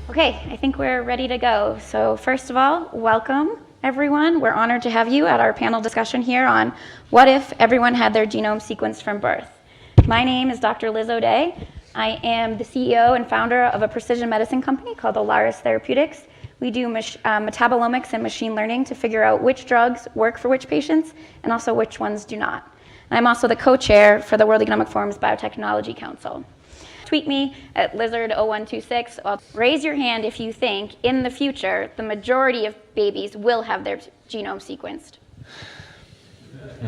Okay, I think we're ready to go. So first of all, welcome everyone. We're honored to have you at our panel discussion here on what if everyone had their genome sequenced from birth. My name is Dr. Liz O'Day. I am the CEO and founder of a precision medicine company called Alaris Therapeutics. We do metabolomics and machine learning to figure out which drugs work for which patients and also which ones do not. And I'm also the co-chair for the World Economic Forum's Biotechnology Council. Tweet me at lizard0126. Raise your hand if you think in the future the majority of babies will have their genome sequenced.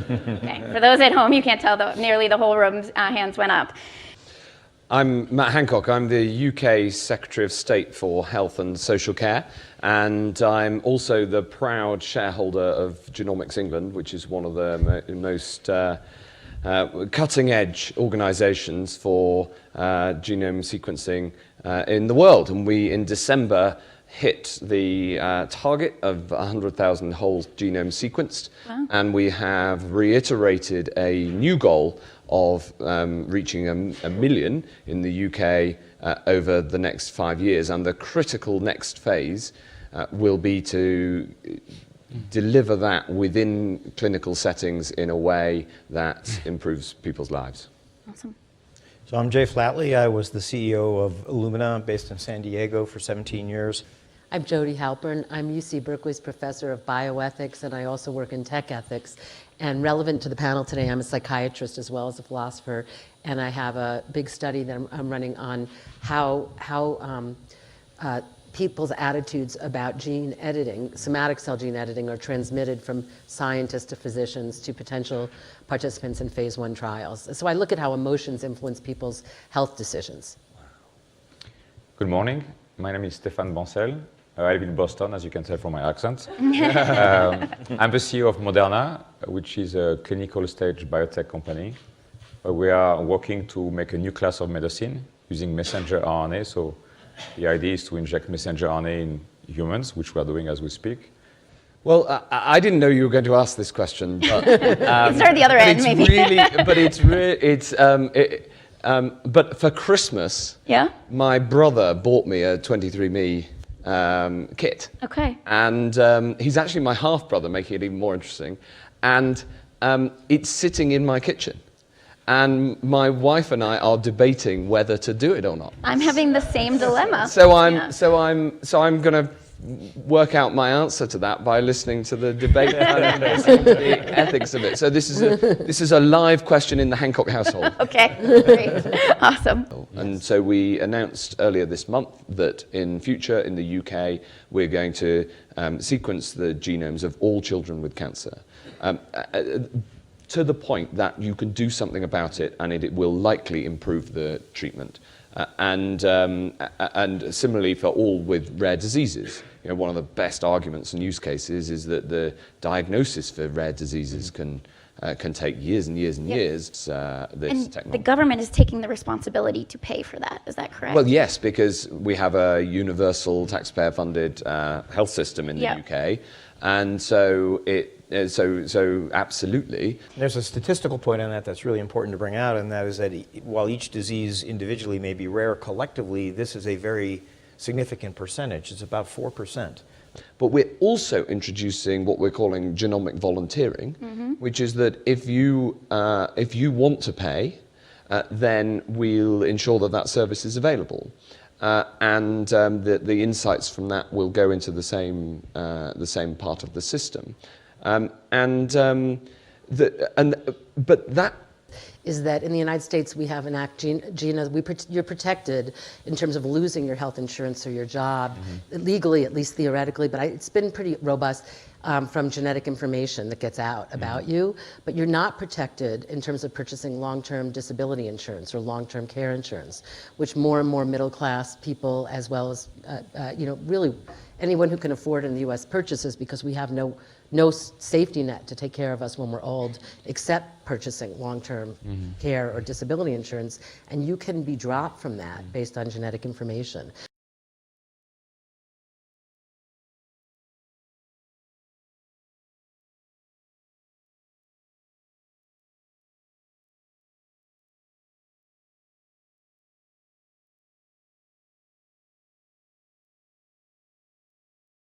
Okay. For those at home, you can't tell, nearly the whole room's hands went up. I'm Matt Hancock. I'm the UK Secretary of State for Health and Social Care, and I'm also the proud shareholder of Genomics England, which is one of the most cutting-edge organisations for genome sequencing in the world. And we, in December, hit the target of 100,000 whole genomes sequenced. Wow. And we have reiterated a new goal of reaching a million in the UK over the next 5 years. And the critical next phase will be to deliver that within clinical settings in a way that improves people's lives. Awesome. So I'm Jay Flatley. I was the CEO of Illumina, based in San Diego for 17 years. I'm Jody Halpern. I'm UC Berkeley's professor of bioethics, and I also work in tech ethics. And relevant to the panel today, I'm a psychiatrist as well as a philosopher, and I have a big study that I'm running on how people's attitudes about gene editing, somatic cell gene editing, are transmitted from scientists to physicians to potential participants in phase 1 trials. So I look at how emotions influence people's health decisions. Good morning. My name is Stéphane Bancel. I live in Boston, as you can tell from my accent. I'm the CEO of Moderna, which is a clinical stage biotech company. We are working to make a new class of medicine using messenger RNA. So the idea is to inject messenger RNA in humans, which we are doing as we speak. Well, I didn't know you were going to ask this question, but start at the other end, maybe. But for Christmas, yeah, my brother bought me a 23andMe kit. Okay. And he's actually my half brother, making it even more interesting. And it's sitting in my kitchen. And my wife and I are debating whether to do it or not. I'm having the same dilemma. So I'm going to work out my answer to that by listening to the debate and listening to the ethics of it. So this is a live question in the Hancock household. Okay, great, awesome. And so we announced earlier this month that in future in the UK we're going to sequence the genomes of all children with cancer. To the point that you can do something about it, and it will likely improve the treatment. And similarly for all with rare diseases. You know, one of the best arguments and use cases is that the diagnosis for rare diseases can take years and years and years. This technology. The government is taking the responsibility to pay for that. Is that correct? Well, yes, because we have a universal taxpayer-funded health system in the UK, and so So absolutely. There's a statistical point on that that's really important to bring out, and that is that while each disease individually may be rare, collectively this is a very significant percentage. It's about 4%. But we're also introducing what we're calling genomic volunteering, which is that if you want to pay, then we'll ensure that that service is available. And the insights from that will go into the same part of the system. But that is that in the United States we have an act, Gina, you're protected in terms of losing your health insurance or your job, legally, at least theoretically, but it's been pretty robust from genetic information that gets out about you, but you're not protected in terms of purchasing long-term disability insurance or long-term care insurance, which more and more middle-class people, as well as, really anyone who can afford in the U.S. purchases, because we have no safety net to take care of us when we're old, except purchasing long-term care or disability insurance, and you can be dropped from that based on genetic information.